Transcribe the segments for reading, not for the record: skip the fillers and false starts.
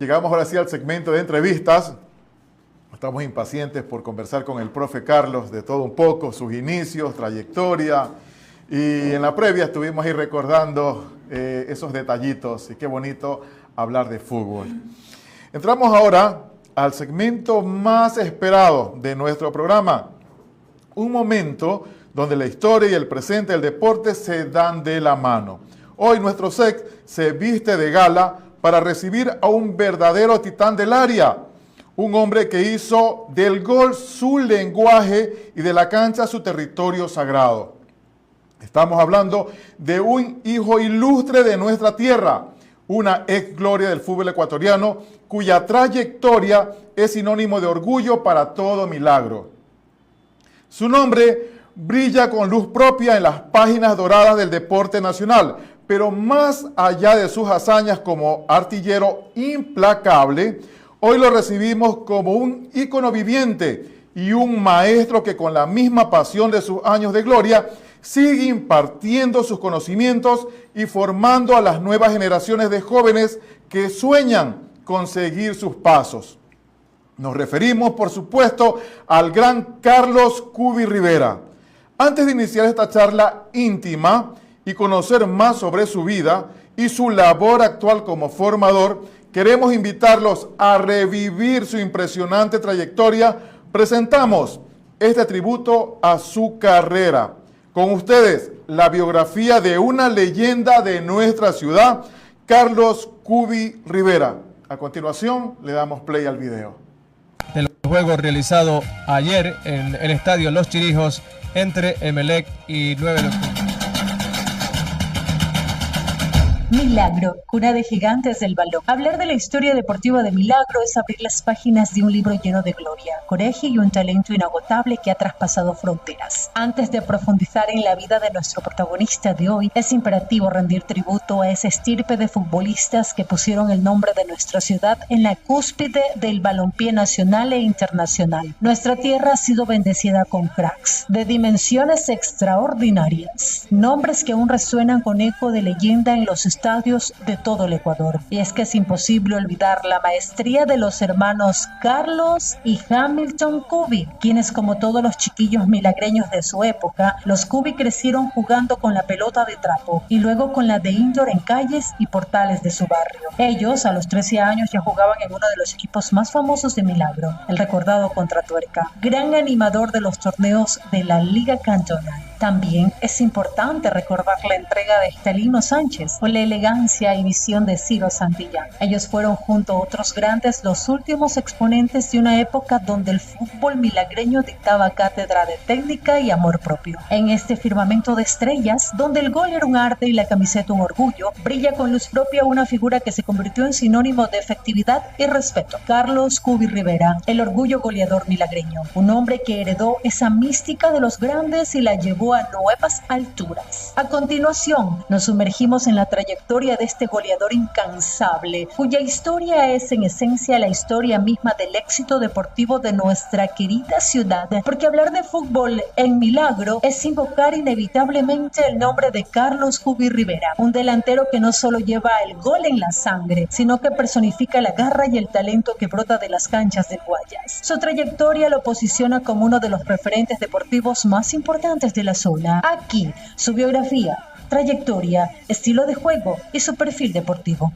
Llegamos ahora sí al segmento de entrevistas. Estamos impacientes por conversar con el profe Carlos de todo un poco, sus inicios, trayectoria. Y en la previa estuvimos ahí recordando esos detallitos y qué bonito hablar de fútbol. Entramos ahora al segmento más esperado de nuestro programa. Un momento donde la historia y el presente del deporte se dan de la mano. Hoy nuestro SEC se viste de gala para recibir a un verdadero titán del área, un hombre que hizo del gol su lenguaje y de la cancha su territorio sagrado. Estamos hablando de un hijo ilustre de nuestra tierra, una ex gloria del fútbol ecuatoriano, cuya trayectoria es sinónimo de orgullo para todo Milagro. Su nombre brilla con luz propia en las páginas doradas del deporte nacional, pero más allá de sus hazañas como artillero implacable, hoy lo recibimos como un ícono viviente y un maestro que con la misma pasión de sus años de gloria sigue impartiendo sus conocimientos y formando a las nuevas generaciones de jóvenes que sueñan con seguir sus pasos. Nos referimos, por supuesto, al gran Carlos Cubi Rivera. Antes de iniciar esta charla íntima y conocer más sobre su vida y su labor actual como formador, queremos invitarlos a revivir su impresionante trayectoria. Presentamos este tributo a su carrera. Con ustedes, la biografía de una leyenda de nuestra ciudad, Carlos Cubi Rivera. A continuación, le damos play al video. El juego realizado ayer en el estadio Los Chirijos entre Emelec y 9 de octubre. Milagro, cuna de gigantes del balón. Hablar de la historia deportiva de Milagro es abrir las páginas de un libro lleno de gloria, coraje y un talento inagotable que ha traspasado fronteras. Antes de profundizar en la vida de nuestro protagonista de hoy, es imperativo rendir tributo a esa estirpe de futbolistas que pusieron el nombre de nuestra ciudad en la cúspide del balompié nacional e internacional. Nuestra tierra ha sido bendecida con cracks de dimensiones extraordinarias, nombres que aún resuenan con eco de leyenda en los estadios de todo el Ecuador. Y es que es imposible olvidar la maestría de los hermanos Carlos y Hamilton Cubi, quienes, como todos los chiquillos milagreños de su época, los Cubi crecieron jugando con la pelota de trapo y luego con la de indoor en calles y portales de su barrio. Ellos, a los 13 años, ya jugaban en uno de los equipos más famosos de Milagro, el recordado Contratuerca, gran animador de los torneos de la Liga Cantonal. También es importante recordar la entrega de Estelino Sánchez con la elegancia y visión de Ciro Santillán. Ellos fueron, junto a otros grandes, los últimos exponentes de una época donde el fútbol milagreño dictaba cátedra de técnica y amor propio. En este firmamento de estrellas, donde el gol era un arte y la camiseta un orgullo, brilla con luz propia una figura que se convirtió en sinónimo de efectividad y respeto. Carlos Cubi Rivera, el orgullo goleador milagreño. Un hombre que heredó esa mística de los grandes y la llevó a nuevas alturas. A continuación, nos sumergimos en la trayectoria de este goleador incansable, cuya historia es en esencia la historia misma del éxito deportivo de nuestra querida ciudad, porque hablar de fútbol en Milagro es invocar inevitablemente el nombre de Carlos Cubi Rivera, un delantero que no solo lleva el gol en la sangre, sino que personifica la garra y el talento que brota de las canchas del Guayas. Su trayectoria lo posiciona como uno de los referentes deportivos más importantes de la zona. Aquí, su biografía, trayectoria, estilo de juego y su perfil deportivo.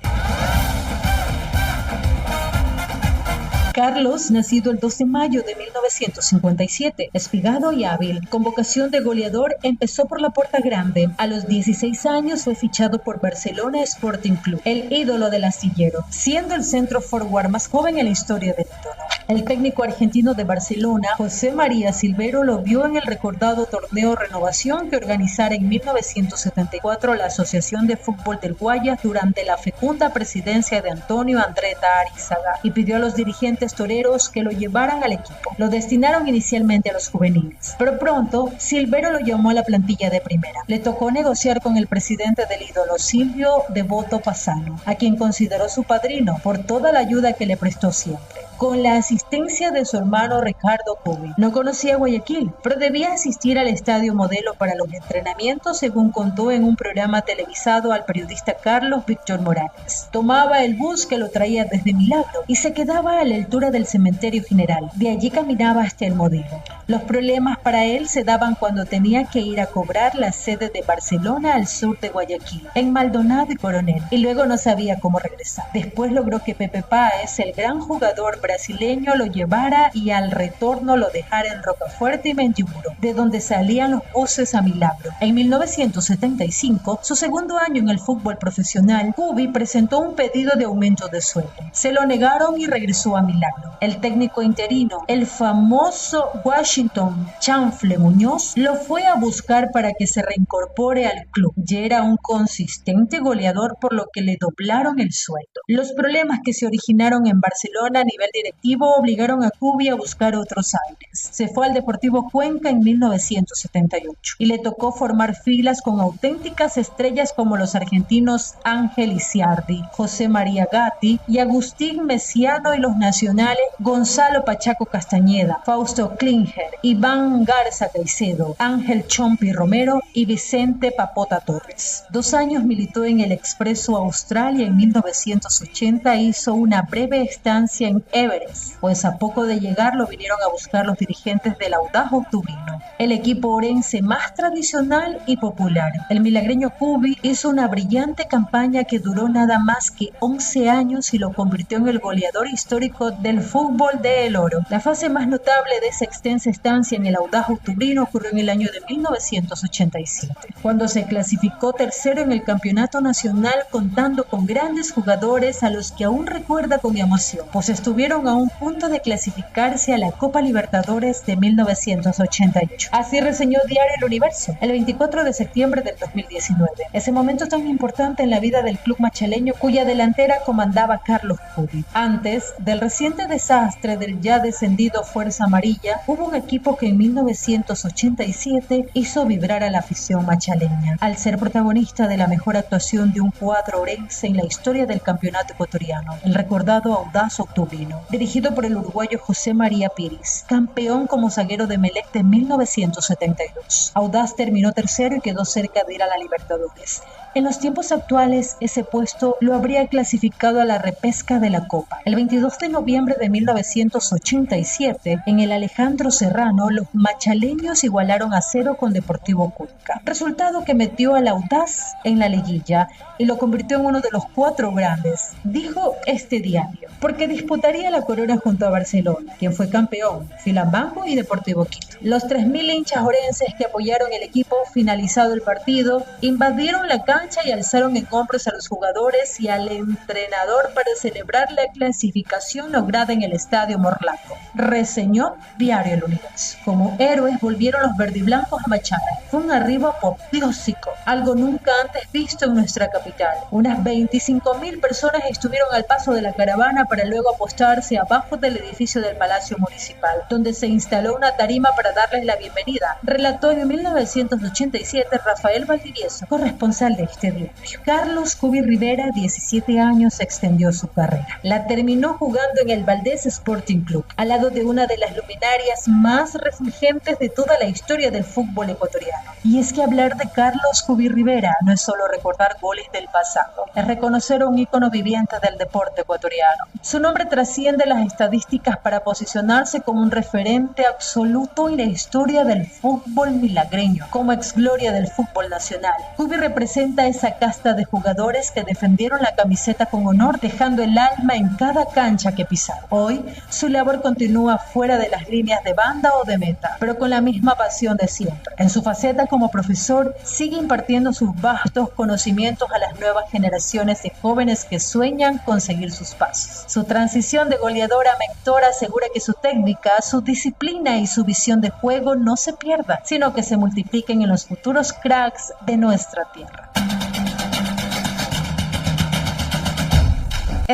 Carlos, nacido el 2 de mayo de 1957, espigado y hábil, con vocación de goleador, empezó por la puerta grande. A los 16 años fue fichado por Barcelona Sporting Club, el ídolo del astillero, siendo el centro forward más joven en la historia del ídolo. El técnico argentino de Barcelona, José María Silvero, lo vio en el recordado torneo Renovación que organizara en 1974 la Asociación de Fútbol del Guayas durante la fecunda presidencia de Antonio Andretta Arizaga y pidió a los dirigentes toreros que lo llevaran al equipo. Lo destinaron inicialmente a los juveniles, pero pronto Silvero lo llamó a la plantilla de primera. Le tocó negociar con el presidente del ídolo, Silvio Devoto Pasano, a quien consideró su padrino por toda la ayuda que le prestó siempre. Con la asistencia asistencia de su hermano Ricardo Cubi. No conocía Guayaquil, pero debía asistir al estadio modelo para los entrenamientos, según contó en un programa televisado al periodista Carlos Víctor Morales. Tomaba el bus que lo traía desde Milagro y se quedaba a la altura del cementerio general. De allí caminaba hasta el modelo. Los problemas para él se daban cuando tenía que ir a cobrar la sede de Barcelona al sur de Guayaquil, en Maldonado y Coronel, y luego no sabía cómo regresar. Después logró que Pepe Páez, el gran jugador brasileño, lo llevara y al retorno lo dejara en Rocafuerte y Mendiburo, de donde salían los buses a Milagro. En 1975, su segundo año en el fútbol profesional, Cubi presentó un pedido de aumento de sueldo. Se lo negaron y regresó a Milagro. El técnico interino, el famoso Washington Chanfle Muñoz, lo fue a buscar para que se reincorpore al club. Ya era un consistente goleador, por lo que le doblaron el sueldo. Los problemas que se originaron en Barcelona a nivel directivo obligaron a Cubi a buscar otros aires. Se fue al Deportivo Cuenca en 1978 y le tocó formar filas con auténticas estrellas como los argentinos Ángel Iciardi, José María Gatti y Agustín Mesiano, y los nacionales Gonzalo Pachaco Castañeda, Fausto Klinger, Iván Garza Caicedo, Ángel Chompi Romero y Vicente Papota Torres. 2 años militó en el Expreso Austral y en 1980 hizo una breve estancia en Everest, pues a poco de llegar lo vinieron a buscar los dirigentes del Audaz Octubrino, el equipo orense más tradicional y popular. El milagreño Cubi hizo una brillante campaña que duró nada más que 11 años y lo convirtió en el goleador histórico del fútbol de El Oro. La fase más notable de esa extensa estancia en el Audaz Octubrino ocurrió en el año de 1987, cuando se clasificó tercero en el campeonato nacional, contando con grandes jugadores a los que aún recuerda con emoción, pues estuvieron a un punto de clasificarse a la Copa Libertadores de 1988. Así reseñó Diario El Universo el 24 de septiembre del 2019, ese momento tan importante en la vida del club machaleño, cuya delantera comandaba Carlos Cubi. Antes del reciente desastre del ya descendido Fuerza Amarilla, hubo un equipo que en 1987 hizo vibrar a la afición machaleña, al ser protagonista de la mejor actuación de un cuadro orense en la historia del campeonato ecuatoriano, el recordado Audaz Octubrino, dirigido por el uruguayo José María Piris, campeón como zaguero de Emelec de 1972. Audaz terminó tercero y quedó cerca de ir a la Libertadores. En los tiempos actuales, ese puesto lo habría clasificado a la repesca de la Copa. El 22 de noviembre de 1987, en el Alejandro Serrano, los machaleños igualaron a 0 con Deportivo Cuenca, resultado que metió al Audaz en la liguilla y lo convirtió en uno de los 4 grandes, dijo este diario, porque disputaría la corona junto a Barcelona, quien fue campeón, Filambanco y Deportivo Quito. Los 3.000 hinchas orenses que apoyaron el equipo finalizado el partido invadieron la cancha y alzaron en hombros a los jugadores y al entrenador para celebrar la clasificación lograda en el Estadio Morlaco. Reseñó Diario El Universo. Como héroes volvieron los verdiblancos a Machala. Fue un arribo apoteósico, algo nunca antes visto en nuestra capital. Unas 25.000 personas estuvieron al paso de la caravana para luego apostarse abajo del edificio del Palacio Municipal, donde se instaló una tarima para darles la bienvenida, relató en 1987 Rafael Valdivieso, corresponsal de este diario. Carlos Cubi Rivera, 17 años, extendió su carrera. La terminó jugando en el Valdés Sporting Club, al lado de una de las luminarias más refulgentes de toda la historia del fútbol ecuatoriano. Y es que hablar de Carlos Cubi Rivera no es solo recordar goles del pasado, es reconocer a un ícono viviente del deporte ecuatoriano. Su nombre trasciende las estadísticas para posicionarse como un referente absoluto en la historia del fútbol milagreño, como exgloria del fútbol nacional. Cubi representa esa casta de jugadores que defendieron la camiseta con honor, dejando el alma en cada cancha que pisaron. Hoy, su labor continúa fuera de las líneas de banda o de meta, pero con la misma pasión de siempre. En su faceta como profesor, sigue impartiendo sus vastos conocimientos a las nuevas generaciones de jóvenes que sueñan con seguir sus pasos. Su transición de goleador a mentor asegura que su técnica, su disciplina y su visión de juego no se pierdan, sino que se multipliquen en los futuros cracks de nuestra tierra.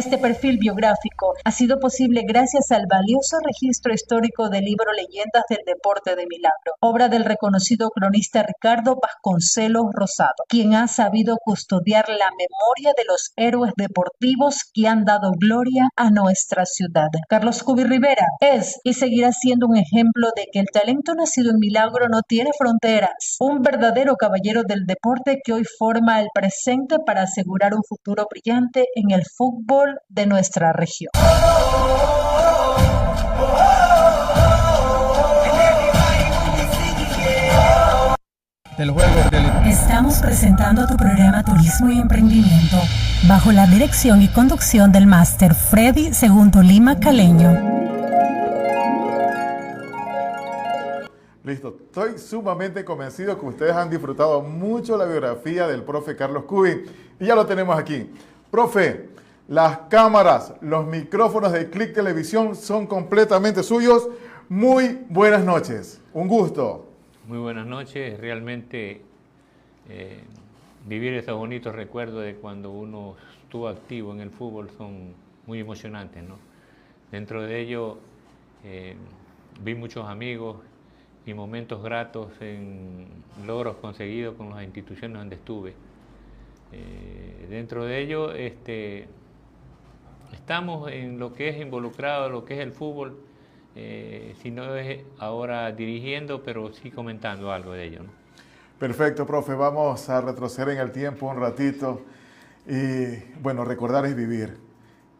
Este perfil biográfico ha sido posible gracias al valioso registro histórico del libro Leyendas del Deporte de Milagro, obra del reconocido cronista Ricardo Vasconcelos Rosado, quien ha sabido custodiar la memoria de los héroes deportivos que han dado gloria a nuestra ciudad. Carlos Cubi Rivera es y seguirá siendo un ejemplo de que el talento nacido en Milagro no tiene fronteras, un verdadero caballero del deporte que hoy forma el presente para asegurar un futuro brillante en el fútbol de nuestra región. Del juego Estamos presentando tu programa Turismo y Emprendimiento bajo la dirección y conducción del máster Freddy Segundo Lima Caleño. Listo, estoy sumamente convencido que ustedes han disfrutado mucho la biografía del profe Carlos Cubi y ya lo tenemos aquí. Profe, las cámaras, los micrófonos de Click Televisión son completamente suyos. Muy buenas noches, un gusto. Muy buenas noches, realmente vivir esos bonitos recuerdos de cuando uno estuvo activo en el fútbol son muy emocionantes, ¿no? Dentro de ello vi muchos amigos y momentos gratos en logros conseguidos con las instituciones donde estuve. Dentro de ello estamos en lo que es involucrado, lo que es el fútbol, si no es ahora dirigiendo, pero sí comentando algo de ello, ¿no? Perfecto, profe. Vamos a retroceder en el tiempo un ratito. Y bueno, recordar es vivir.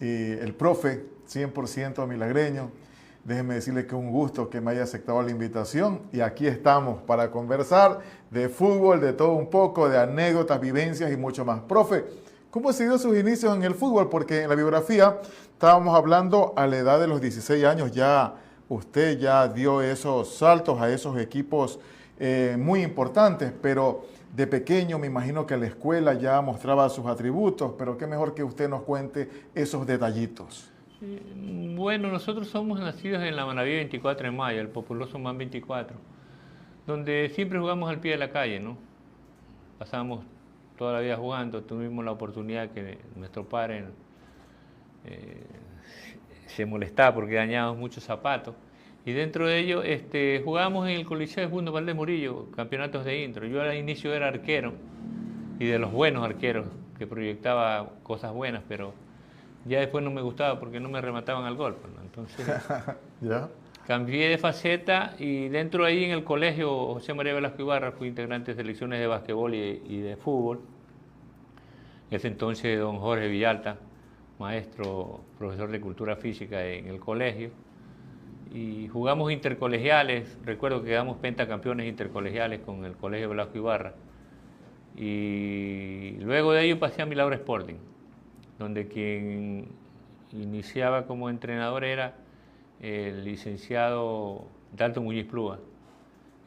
Y el profe, 100% milagreño, déjeme decirle que un gusto que me haya aceptado la invitación. Y aquí estamos para conversar de fútbol, de todo un poco, de anécdotas, vivencias y mucho más. Profe, ¿cómo se dio sus inicios en el fútbol? Porque en la biografía estábamos hablando a la edad de los 16 años, ya usted ya dio esos saltos a esos equipos muy importantes, pero de pequeño me imagino que la escuela ya mostraba sus atributos, pero qué mejor que usted nos cuente esos detallitos. Bueno, nosotros somos nacidos en la Manaví 24 de mayo, el populoso MAN 24, donde siempre jugamos al pie de la calle, ¿no? Pasamos toda la vida jugando, tuvimos la oportunidad que nuestro padre se molestaba porque dañábamos muchos zapatos. Y dentro de ello jugábamos en el Coliseo de Edmundo Valdés Murillo, campeonatos de intro. Yo al inicio era arquero, y de los buenos arqueros, que proyectaba cosas buenas, pero ya después no me gustaba porque no me remataban al gol, ¿no? Entonces ¿Ya? Cambié de faceta y dentro ahí en el colegio José María Velasco Ibarra fui integrante de selecciones de básquetbol y de fútbol. En ese entonces don Jorge Villalta, maestro, profesor de cultura física en el colegio. Y jugamos intercolegiales, recuerdo que quedamos pentacampeones intercolegiales con el colegio Velasco Ibarra. Y luego de ello pasé a Milagro Sporting, donde quien iniciaba como entrenador era el licenciado Dalton Muñiz Plúa.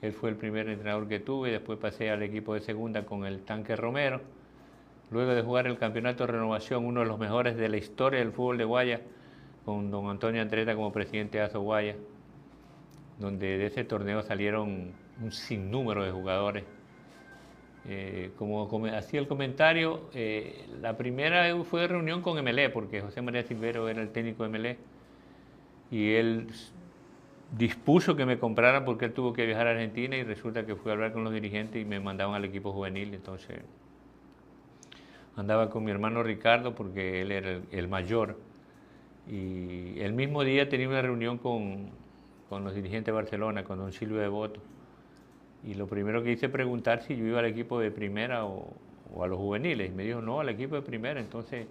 Él fue el primer entrenador que tuve, después pasé al equipo de segunda con el Tanque Romero. Luego de jugar el campeonato de renovación, uno de los mejores de la historia del fútbol de Guaya, con don Antonio Andretta como presidente de ASO Guaya, donde de ese torneo salieron un sinnúmero de jugadores. Como hacía el comentario, la primera fue reunión con MLE, porque José María Silvero era el técnico de MLE, y él dispuso que me compraran porque él tuvo que viajar a Argentina y resulta que fui a hablar con los dirigentes y me mandaban al equipo juvenil. Entonces andaba con mi hermano Ricardo porque él era el mayor, y el mismo día tenía una reunión con los dirigentes de Barcelona, con don Silvio Devoto, y lo primero que hice preguntar si yo iba al equipo de primera o a los juveniles, y me dijo no, al equipo de primera. Entonces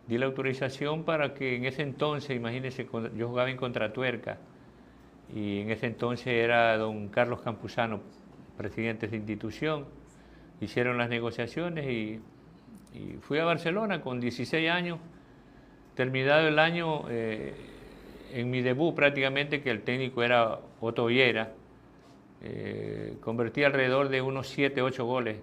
di la autorización para que en ese entonces, imagínense, yo jugaba en Contratuerca, y en ese entonces era don Carlos Campuzano, presidente de esa institución. Hicieron las negociaciones y fui a Barcelona con 16 años, terminado el año, en mi debut prácticamente, que el técnico era Otto Viera, convertí alrededor de unos 7, 8 goles,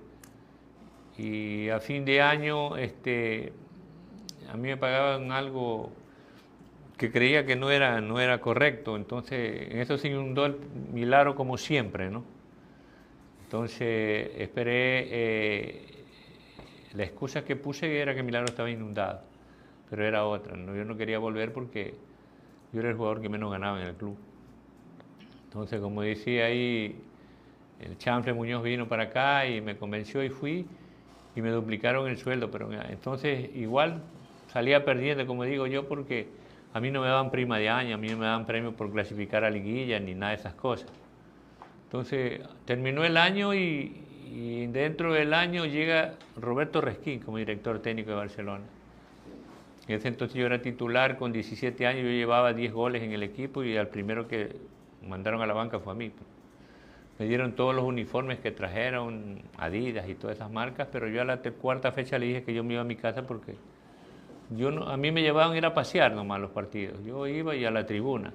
y a fin de año a mí me pagaban algo que creía que no era correcto. Entonces en eso se inundó el Milagro como siempre, ¿no? Entonces esperé, la excusa que puse era que Milagro estaba inundado. pero era otra, ¿no? Yo no quería volver porque yo era el jugador que menos ganaba en el club. Entonces, como decía ahí, el Chanfle Muñoz vino para acá y me convenció y fui y me duplicaron el sueldo, pero entonces igual salía perdiendo, como digo yo, porque a mí no me daban prima de año, a mí no me daban premio por clasificar a liguilla ni nada de esas cosas. Entonces terminó el año y dentro del año llega Roberto Resquín como director técnico de Barcelona. En ese entonces yo era titular con 17 años, yo llevaba 10 goles en el equipo y al primero que mandaron a la banca fue a mí. Me dieron todos los uniformes que trajeron, Adidas y todas esas marcas, pero yo a la cuarta fecha le dije que yo me iba a mi casa porque a mí me llevaban a ir a pasear nomás los partidos. Yo iba y a la tribuna.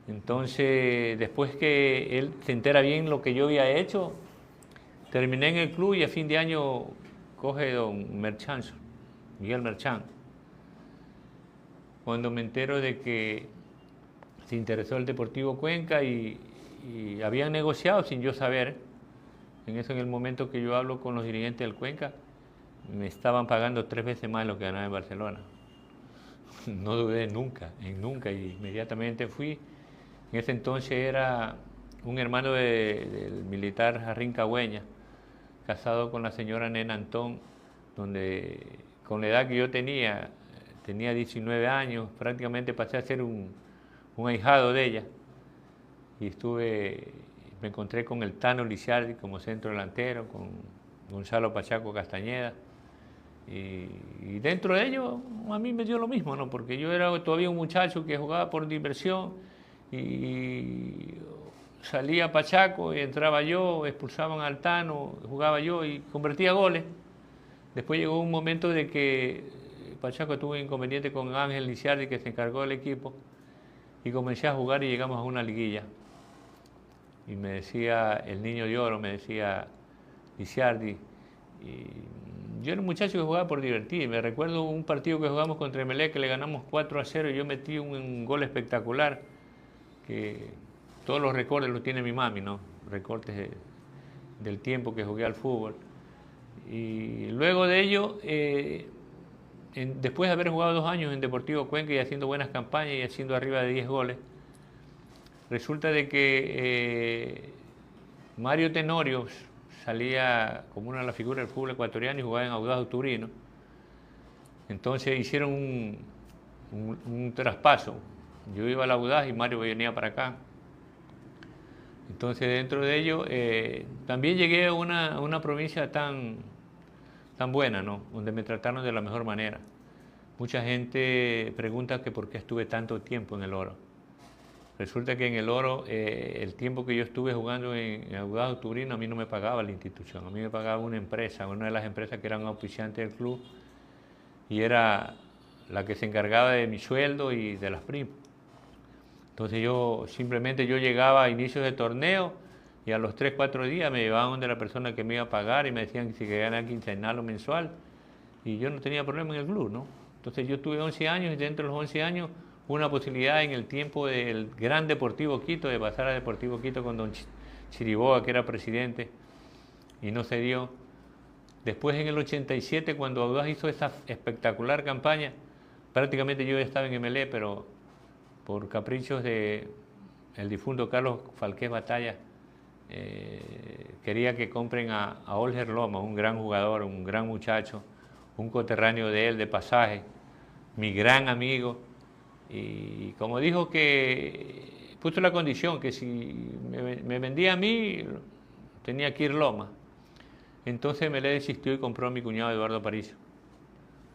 Entonces, después que él se entera bien lo que yo había hecho, terminé en el club y a fin de año coge don Merchán, Miguel Merchán. Cuando me entero de que se interesó el Deportivo Cuenca y habían negociado sin yo saber, en el momento que yo hablo con los dirigentes del Cuenca, me estaban pagando 3 veces más de lo que ganaba en Barcelona. No dudé nunca, y inmediatamente fui. En ese entonces era un hermano del militar Jarrín Cagüeña, casado con la señora Nena Antón, donde con la edad que yo tenía 19 años, prácticamente pasé a ser un ahijado de ella. Y me encontré con el Tano Lisiardi como centro delantero, con Gonzalo Pachaco Castañeda. Y dentro de ello a mí me dio lo mismo, ¿no? Porque yo era todavía un muchacho que jugaba por diversión y salía Pachaco y entraba yo, expulsaban al Tano, jugaba yo y convertía goles. Después llegó un momento de que Pachaco tuvo un inconveniente con Ángel Lisiardi, que se encargó del equipo, y comencé a jugar y llegamos a una liguilla. Y me decía el Niño de Oro, me decía Lisiardi, y yo era un muchacho que jugaba por divertir. Me recuerdo un partido que jugamos contra Emelec, que le ganamos 4-0 y yo metí un gol espectacular, que todos los recortes los tiene mi mami, ¿no? Recortes del tiempo que jugué al fútbol. Y luego de ello, después de haber jugado 2 años en Deportivo Cuenca y haciendo buenas campañas y haciendo arriba de 10 goles, resulta de que Mario Tenorio salía como una de las figuras del fútbol ecuatoriano y jugaba en Audaz Octubrino. Entonces hicieron un traspaso. Yo iba al Audaz y Mario venía para acá. Entonces dentro de ello también llegué a una provincia tan buena, ¿no? Donde me trataron de la mejor manera. Mucha gente pregunta que por qué estuve tanto tiempo en el Oro. Resulta que en el Oro, el tiempo que yo estuve jugando en Audaz Octubrino, a mí no me pagaba la institución, a mí me pagaba una empresa, una de las empresas que eran auspiciantes del club, y era la que se encargaba de mi sueldo y de las primas. Entonces yo llegaba a inicios de torneo y a los 3-4 días me llevaban donde la persona que me iba a pagar y me decían que si quería ganar quincenal o mensual, y yo no tenía problema en el club, ¿no? Entonces yo tuve 11 años y dentro de los 11 años una posibilidad en el tiempo del gran Deportivo Quito, de pasar a Deportivo Quito con don Chiriboga, que era presidente, y no se dio. Después en el 87, cuando Audaz hizo esa espectacular campaña, prácticamente yo ya estaba en MLE, pero por caprichos del difunto Carlos Falqués Batalla, quería que compren a Olger Loma, un gran jugador, un gran muchacho, un coterráneo de él de pasaje, mi gran amigo. Y como dijo que puso la condición que si me vendía a mí, tenía que ir Loma. Entonces me le desistió y compró a mi cuñado Eduardo Aparicio.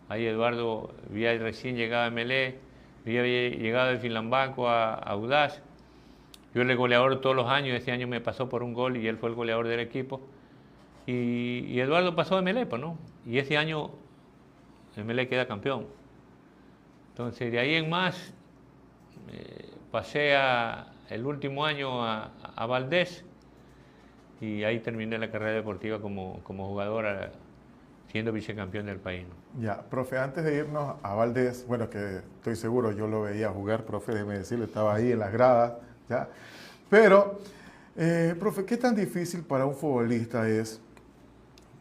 Ahí Eduardo recién llegado a Melé, había llegado de Finlambaco a Audaz. Yo era el goleador todos los años, ese año me pasó por un gol y él fue el goleador del equipo. Y Eduardo pasó de Melé, pues, ¿no? Y ese año el Melé queda campeón. Entonces, de ahí en más, pasé el último año a Valdés y ahí terminé la carrera deportiva como jugador, siendo vicecampeón del país, ¿no? Ya, profe, antes de irnos a Valdés, bueno, que estoy seguro, yo lo veía jugar, profe, déjeme decirle, estaba ahí en las gradas, ¿ya? Pero, profe, ¿qué tan difícil para un futbolista es,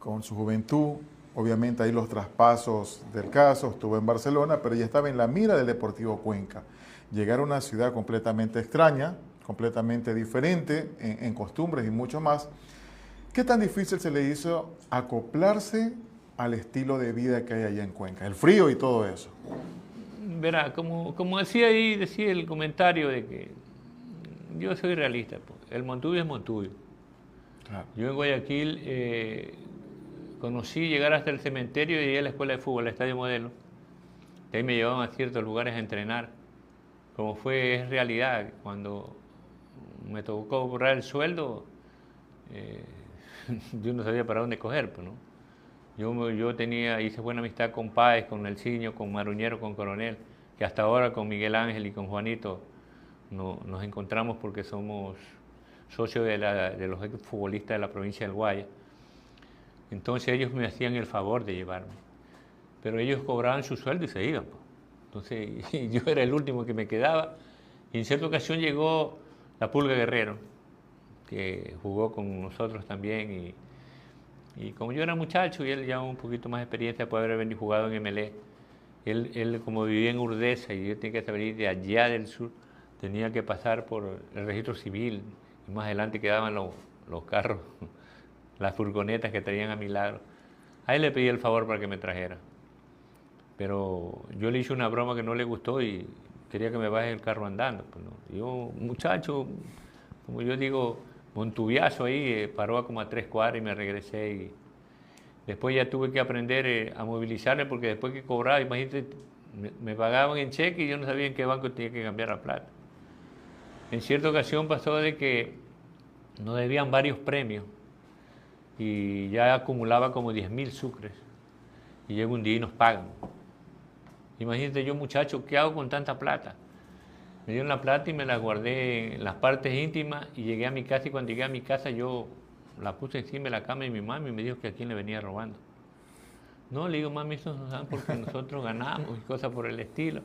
con su juventud, obviamente ahí los traspasos del caso, estuvo en Barcelona, pero ya estaba en la mira del Deportivo Cuenca. Llegar a una ciudad completamente extraña, completamente diferente en costumbres y mucho más. ¿Qué tan difícil se le hizo acoplarse al estilo de vida que hay allá en Cuenca? El frío y todo eso. Verá, como decía ahí, decía el comentario de que yo soy realista, pues. El Montuyo es Montuyo. Claro. Yo en Guayaquil conocí llegar hasta el cementerio y llegué a la escuela de fútbol, al Estadio Modelo. De ahí me llevaban a ciertos lugares a entrenar. Como es realidad, cuando me tocó cobrar el sueldo, yo no sabía para dónde coger, pues, ¿no? Yo hice buena amistad con Páez, con Nelsinho, con Maruñero, con Coronel, que hasta ahora con Miguel Ángel y con Juanito nos encontramos porque somos socios de los futbolistas de la provincia del Guaya. Entonces ellos me hacían el favor de llevarme, pero ellos cobraban su sueldo y se iban, pues. Entonces yo era el último que me quedaba, y en cierta ocasión llegó la Pulga Guerrero, que jugó con nosotros también, y como yo era muchacho y él ya un poquito más de experiencia puede haber venido jugado en MLE, él como vivía en Urdesa y yo tenía que venir de allá del sur, tenía que pasar por el registro civil, y más adelante quedaban los carros, las furgonetas que traían a Milagro. A él le pedí el favor para que me trajera, pero yo le hice una broma que no le gustó y quería que me baje el carro andando. Pues no. Yo, muchacho, como yo digo, montubiazo ahí, paró como a 3 cuadras y me regresé. Y después ya tuve que aprender a movilizarme porque después que cobraba, imagínate, me pagaban en cheque y yo no sabía en qué banco tenía que cambiar la plata. En cierta ocasión pasó de que nos debían varios premios y ya acumulaba como 10.000 sucres. Y llega un día y nos pagan. Imagínate yo, muchacho, ¿qué hago con tanta plata? Me dieron la plata y me la guardé en las partes íntimas y llegué a mi casa, y cuando llegué a mi casa yo la puse encima de la cama de mi mami y me dijo que a quién le venía robando. No, le digo, mami, eso nos dan porque nosotros ganamos y cosas por el estilo.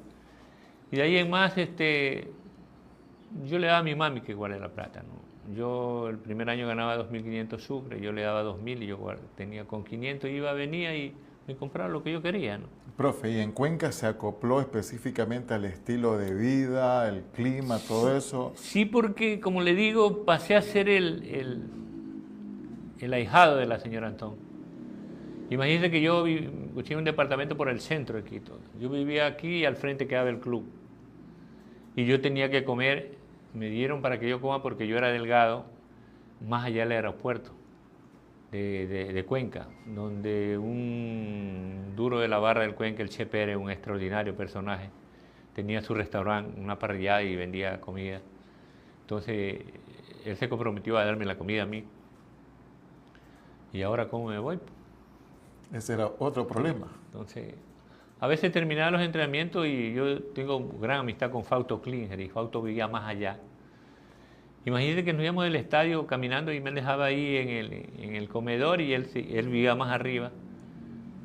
Y de ahí en más, yo le daba a mi mami que guarde la plata, ¿no? Yo el primer año ganaba 2.500 sucres, yo le daba 2.000 y yo tenía con 500, venía y me compraba lo que yo quería, ¿no? Profe, ¿y en Cuenca se acopló específicamente al estilo de vida, el clima, todo eso? Sí, porque como le digo, pasé a ser el ahijado de la señora Antón. Imagínense que yo tenía un departamento por el centro de Quito. Yo vivía aquí y al frente quedaba el club. Y yo tenía que comer, me dieron para que yo coma porque yo era delgado, más allá del aeropuerto de Cuenca, donde un duro de la barra del Cuenca, el Che Pérez, un extraordinario personaje, tenía su restaurante, una parrillada y vendía comida. Entonces, él se comprometió a darme la comida a mí. ¿Y ahora cómo me voy? Ese era otro problema. Entonces, a veces terminaba los entrenamientos y yo tengo gran amistad con Fausto Klinger, y Fausto vivía más allá. Imagínate que nos íbamos del estadio caminando y me dejaba ahí en el comedor y él vivía más arriba.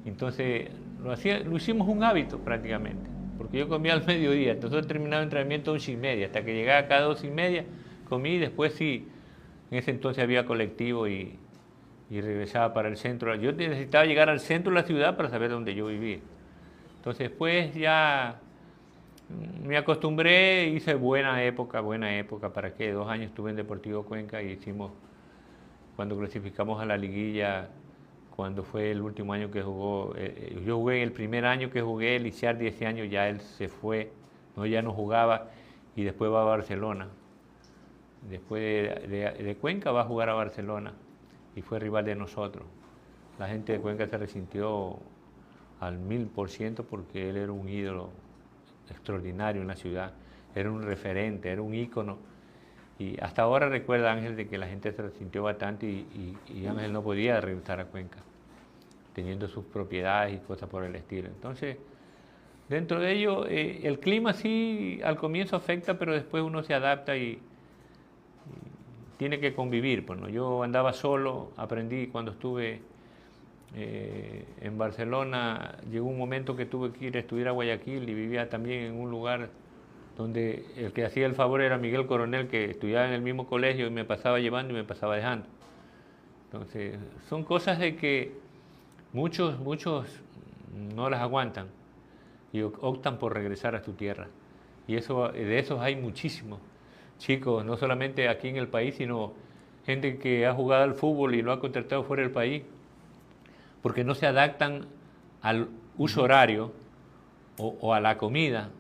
Entonces lo hicimos un hábito prácticamente, porque yo comía al mediodía, entonces terminaba el entrenamiento a 11:30, hasta que llegaba acá a 12:30, comí y después sí, en ese entonces había colectivo y regresaba para el centro. Yo necesitaba llegar al centro de la ciudad para saber dónde yo vivía. Entonces después ya me acostumbré, hice buena época, ¿para qué? 2 años estuve en Deportivo Cuenca y hicimos, cuando clasificamos a la liguilla, cuando fue el último año que jugó, yo jugué el primer año que jugué, Lisiardi ese año ya él se fue, ya no jugaba y después va a Barcelona. Después de Cuenca va a jugar a Barcelona y fue rival de nosotros. La gente de Cuenca se resintió al 1000% porque él era un ídolo extraordinario en la ciudad, era un referente, era un ícono, y hasta ahora recuerda Ángel de que la gente se resintió bastante y Ángel no podía regresar a Cuenca teniendo sus propiedades y cosas por el estilo. Entonces, dentro de ello, el clima sí al comienzo afecta, pero después uno se adapta y tiene que convivir, pues, ¿no? Yo andaba solo, aprendí cuando estuve en Barcelona, llegó un momento que tuve que ir a estudiar a Guayaquil y vivía también en un lugar donde el que hacía el favor era Miguel Coronel, que estudiaba en el mismo colegio y me pasaba llevando y me pasaba dejando. Entonces, son cosas de que muchos no las aguantan y optan por regresar a su tierra. Y de esos hay muchísimos chicos, no solamente aquí en el país, sino gente que ha jugado al fútbol y lo ha contratado fuera del país, porque no se adaptan al uso horario o a la comida.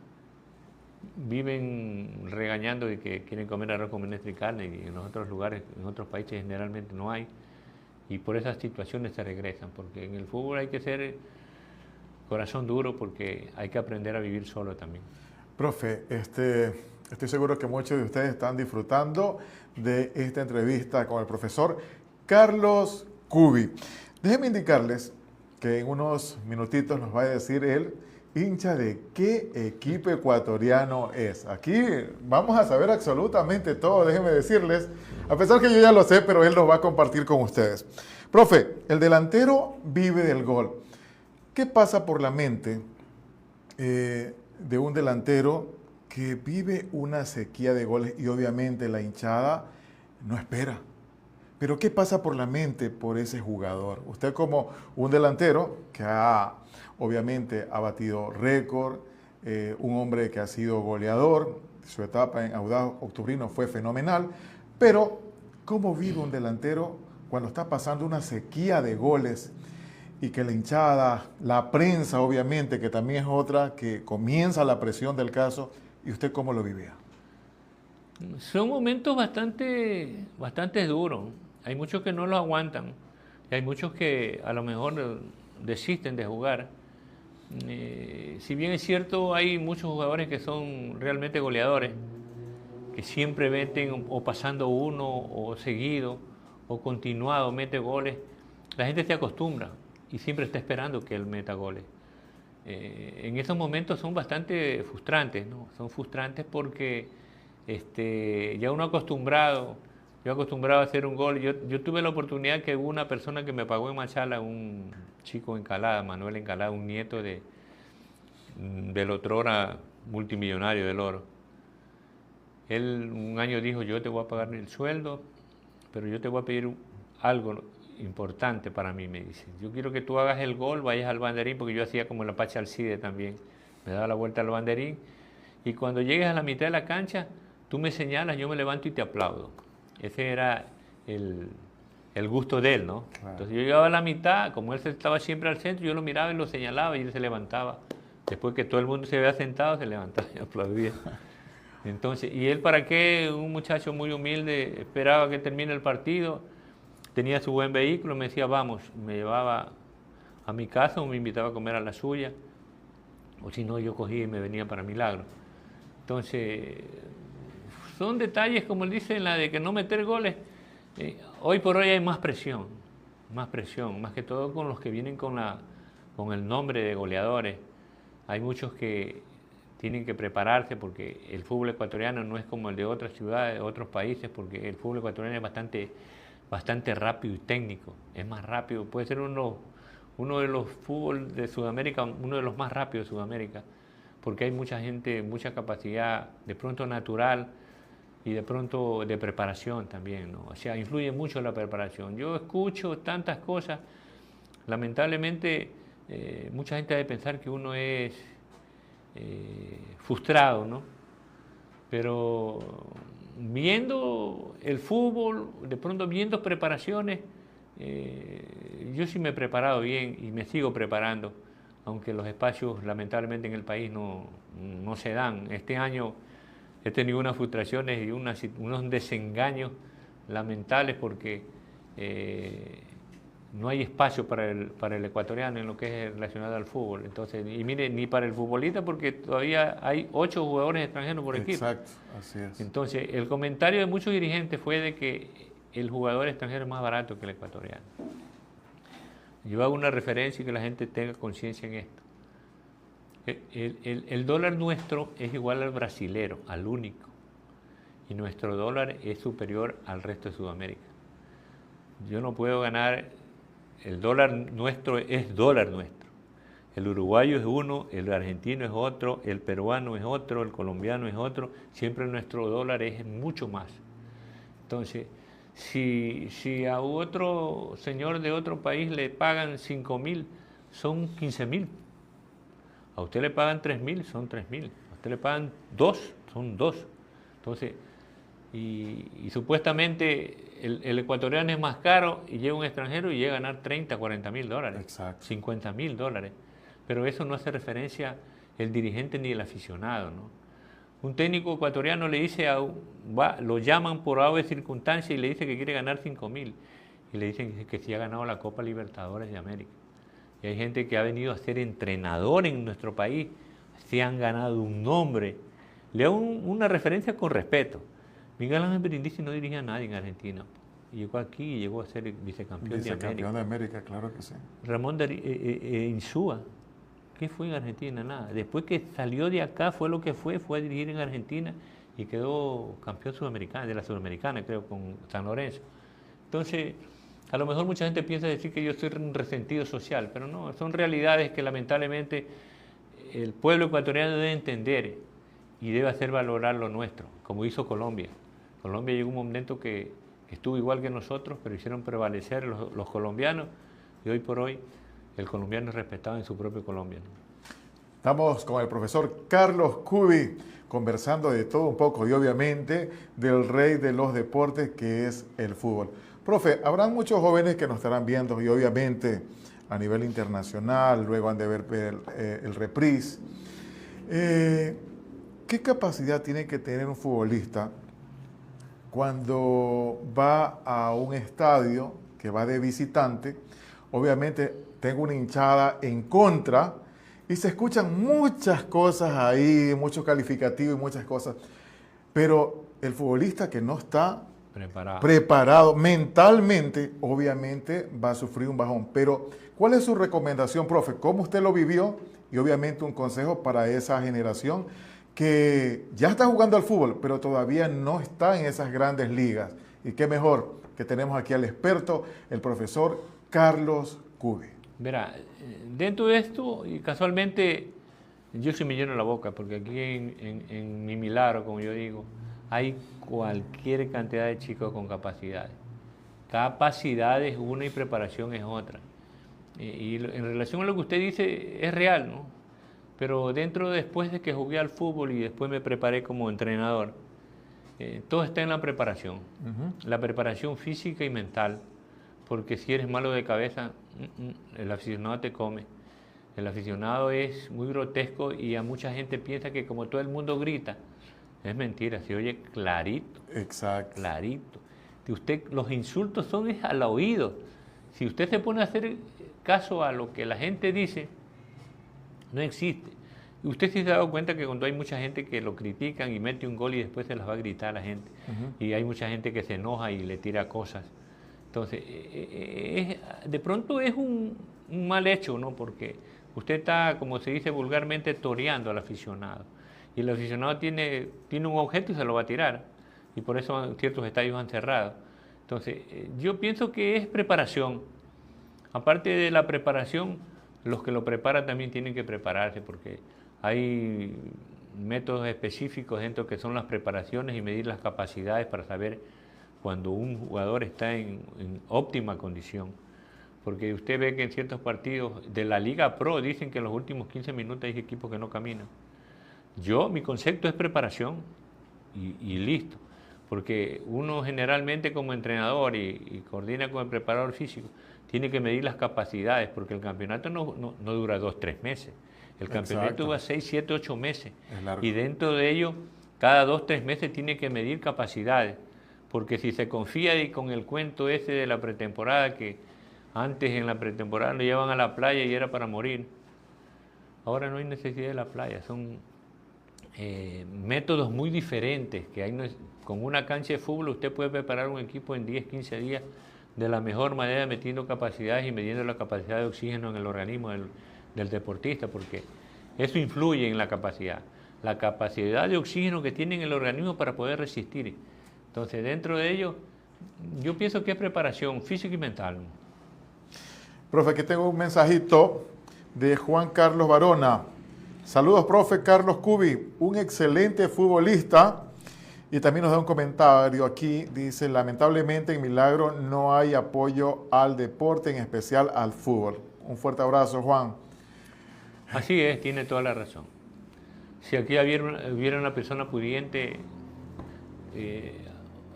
Viven regañando de que quieren comer arroz con menestra y carne, y en los otros lugares, en otros países generalmente no hay. Y por esas situaciones se regresan, porque en el fútbol hay que ser corazón duro, porque hay que aprender a vivir solo también. Profe, estoy seguro que muchos de ustedes están disfrutando de esta entrevista con el profesor Carlos Cubi. Déjenme indicarles que en unos minutitos nos va a decir él hincha de qué equipo ecuatoriano es. Aquí vamos a saber absolutamente todo, déjenme decirles, a pesar que yo ya lo sé, pero él lo va a compartir con ustedes. Profe, el delantero vive del gol. ¿Qué pasa por la mente de un delantero que vive una sequía de goles y obviamente la hinchada no espera? Pero ¿qué pasa por la mente por ese jugador? Usted como un delantero que obviamente ha batido récord, un hombre que ha sido goleador, su etapa en Audax Octubrino fue fenomenal, pero ¿cómo vive un delantero cuando está pasando una sequía de goles y que la hinchada, la prensa obviamente, que también es otra, que comienza la presión del caso, y usted cómo lo vivía? Son momentos bastante duros. Hay muchos que no lo aguantan y hay muchos que a lo mejor desisten de jugar. Si bien es cierto, hay muchos jugadores que son realmente goleadores, que siempre meten o pasando uno o seguido o continuado mete goles. La gente se acostumbra y siempre está esperando que él meta goles. En esos momentos son bastante frustrantes, ¿no? Son frustrantes porque ya uno yo acostumbrado a hacer un gol. Yo tuve la oportunidad que hubo una persona que me pagó en Machala, un chico Encalada, Manuel Encalada, un nieto del otrora multimillonario del Oro. Él un año dijo, yo te voy a pagar el sueldo, pero yo te voy a pedir algo importante para mí, me dice. Yo quiero que tú hagas el gol, vayas al banderín, porque yo hacía como el Apache Alcide también. Me daba la vuelta al banderín y cuando llegues a la mitad de la cancha, tú me señalas, yo me levanto y te aplaudo. Ese era el gusto de él, ¿no? Claro. Entonces yo llegaba a la mitad, como él estaba siempre al centro, yo lo miraba y lo señalaba y él se levantaba. Después que todo el mundo se había sentado, se levantaba y aplaudía. Entonces, ¿y él para qué? Un muchacho muy humilde, esperaba que termine el partido, tenía su buen vehículo, me decía, vamos, me llevaba a mi casa o me invitaba a comer a la suya, o si no, yo cogía y me venía para Milagro. Entonces, son detalles, como él dice, en la de que no meter goles. Hoy por hoy hay más presión, más que todo con los que vienen con el nombre de goleadores. Hay muchos que tienen que prepararse porque el fútbol ecuatoriano no es como el de otras ciudades, otros países, porque el fútbol ecuatoriano es bastante rápido y técnico, es más rápido, puede ser uno de los fútbol de Sudamérica, uno de los más rápidos de Sudamérica, porque hay mucha gente, mucha capacidad, de pronto natural y de pronto de preparación también, ¿no? O sea, influye mucho la preparación. Yo escucho tantas cosas, lamentablemente mucha gente ha de pensar que uno es frustrado, ¿no? Pero viendo el fútbol, de pronto viendo preparaciones, yo sí me he preparado bien y me sigo preparando, aunque los espacios lamentablemente en el país no se dan. Este año he tenido unas frustraciones y unos desengaños lamentables porque no hay espacio para el ecuatoriano en lo que es relacionado al fútbol. Entonces, y mire, ni para el futbolista porque todavía hay 8 jugadores extranjeros por equipo. Exacto, así es. Entonces, el comentario de muchos dirigentes fue de que el jugador extranjero es más barato que el ecuatoriano. Yo hago una referencia y que la gente tenga conciencia en esto. El dólar nuestro es igual al brasilero, al único. Y nuestro dólar es superior al resto de Sudamérica. Yo no puedo ganar, el dólar nuestro es dólar nuestro. El uruguayo es uno, el argentino es otro, el peruano es otro, el colombiano es otro. Siempre nuestro dólar es mucho más. Entonces, Si a otro señor de otro país le pagan 5.000, son 15.000. A usted le pagan 3.000, son 3.000. A usted le pagan 2, son 2. Entonces, y supuestamente el ecuatoriano es más caro y llega un extranjero y llega a ganar 30, 40 mil dólares. Exacto. 50 mil dólares. Pero eso no hace referencia el dirigente ni el aficionado, ¿no? Un técnico ecuatoriano le dice lo llaman por A o de circunstancia y le dice que quiere ganar 5.000. Y le dicen que sí ha ganado la Copa Libertadores de América. Y hay gente que ha venido a ser entrenador en nuestro país, se han ganado un nombre. Le hago una referencia con respeto. Miguel Ángel Brindisi no dirigía a nadie en Argentina. Llegó aquí y llegó a ser vicecampeón de América. Vicecampeón de América, claro que sí. Ramón Insúa, ¿qué fue en Argentina? Nada. Después que salió de acá fue lo que fue a dirigir en Argentina y quedó campeón sudamericano, de la Sudamericana, creo, con San Lorenzo. Entonces, a lo mejor mucha gente piensa decir que yo soy un resentido social, pero no, son realidades que lamentablemente el pueblo ecuatoriano debe entender y debe hacer valorar lo nuestro, como hizo Colombia. Colombia llegó un momento que estuvo igual que nosotros, pero hicieron prevalecer los colombianos y hoy por hoy el colombiano es respetado en su propio Colombia, ¿no? Estamos con el profesor Carlos Cubi conversando de todo un poco y obviamente del rey de los deportes que es el fútbol. Profe, habrán muchos jóvenes que nos estarán viendo y obviamente a nivel internacional, luego han de ver el reprise. ¿Qué capacidad tiene que tener un futbolista cuando va a un estadio que va de visitante? Obviamente tengo una hinchada en contra y se escuchan muchas cosas ahí, muchos calificativos y muchas cosas, pero el futbolista que no está preparado mentalmente, obviamente va a sufrir un bajón. Pero, ¿cuál es su recomendación, profe? ¿Cómo usted lo vivió? Y obviamente un consejo para esa generación que ya está jugando al fútbol, pero todavía no está en esas grandes ligas. Y qué mejor que tenemos aquí al experto, el profesor Carlos Cubi. Verá, dentro de esto, y casualmente, yo sí me lleno la boca, porque aquí en mi Milagro, como yo digo, hay cualquier cantidad de chicos con capacidades. Capacidad es una y preparación es otra. Y en relación a lo que usted dice, es real, ¿no? Pero después de que jugué al fútbol y después me preparé como entrenador, todo está en la preparación. La preparación física y mental. Porque si eres malo de cabeza, el aficionado te come. El aficionado es muy grotesco y a mucha gente piensa que como todo el mundo grita, es mentira, se oye clarito. Exacto. Clarito. Los insultos son al oído. Si usted se pone a hacer caso a lo que la gente dice, no existe. Y usted sí se ha dado cuenta que cuando hay mucha gente que lo critican y mete un gol y después se las va a gritar a la gente. Y hay mucha gente que se enoja y le tira cosas. Entonces, de pronto es un mal hecho, ¿no? Porque usted está, como se dice vulgarmente, toreando al aficionado. Y el aficionado tiene un objeto y se lo va a tirar. Y por eso ciertos estadios han cerrado. Entonces, yo pienso que es preparación. Aparte de la preparación, los que lo preparan también tienen que prepararse, porque hay métodos específicos dentro que son las preparaciones y medir las capacidades para saber cuando un jugador está en óptima condición. Porque usted ve que en ciertos partidos de la Liga Pro dicen que en los últimos 15 minutos hay equipos que no caminan. Mi concepto es preparación y listo. Porque uno generalmente como entrenador y coordina con el preparador físico, tiene que medir las capacidades, porque el campeonato no dura 2 o 3 meses. El campeonato dura 6, 7, 8 meses. Y dentro de ello, cada 2 o 3 meses tiene que medir capacidades. Porque si se confía con el cuento ese de la pretemporada, que antes en la pretemporada lo llevaban a la playa y era para morir, ahora no hay necesidad de la playa. Son métodos muy diferentes, que hay, con una cancha de fútbol usted puede preparar un equipo en 10, 15 días de la mejor manera, metiendo capacidades y midiendo la capacidad de oxígeno en el organismo del deportista, porque eso influye en la capacidad de oxígeno que tiene en el organismo para poder resistir. Entonces, dentro de ello, yo pienso que es preparación física y mental. Profe, aquí tengo un mensajito de Juan Carlos Barona. Saludos, profe Carlos Cubi, un excelente futbolista Y también nos da un comentario aquí, dice, lamentablemente en Milagro no hay apoyo al deporte, en especial al fútbol. Un fuerte abrazo, Juan. Así es, tiene toda la razón. Si aquí hubiera una persona pudiente,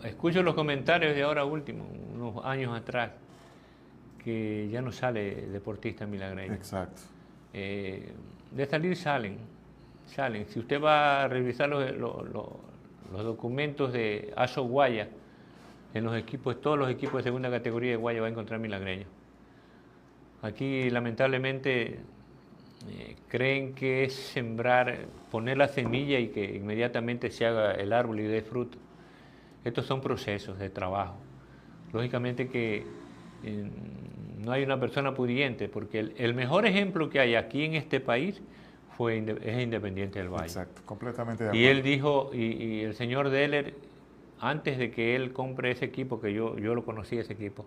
escucho los comentarios de ahora último, unos años atrás, que ya no sale deportista milagreño. Exacto. De salir salen. Si usted va a revisar los documentos de ASO Guaya, en los equipos, todos los equipos de segunda categoría de Guaya va a encontrar milagreños. Aquí lamentablemente creen que es sembrar, poner la semilla y que inmediatamente se haga el árbol y dé fruto. Estos son procesos de trabajo. Lógicamente que no hay una persona pudiente, porque el mejor ejemplo que hay aquí en este país es Independiente del Valle. Exacto, completamente de acuerdo. Y él dijo, y el señor Deller, antes de que él compre ese equipo, que yo lo conocí ese equipo,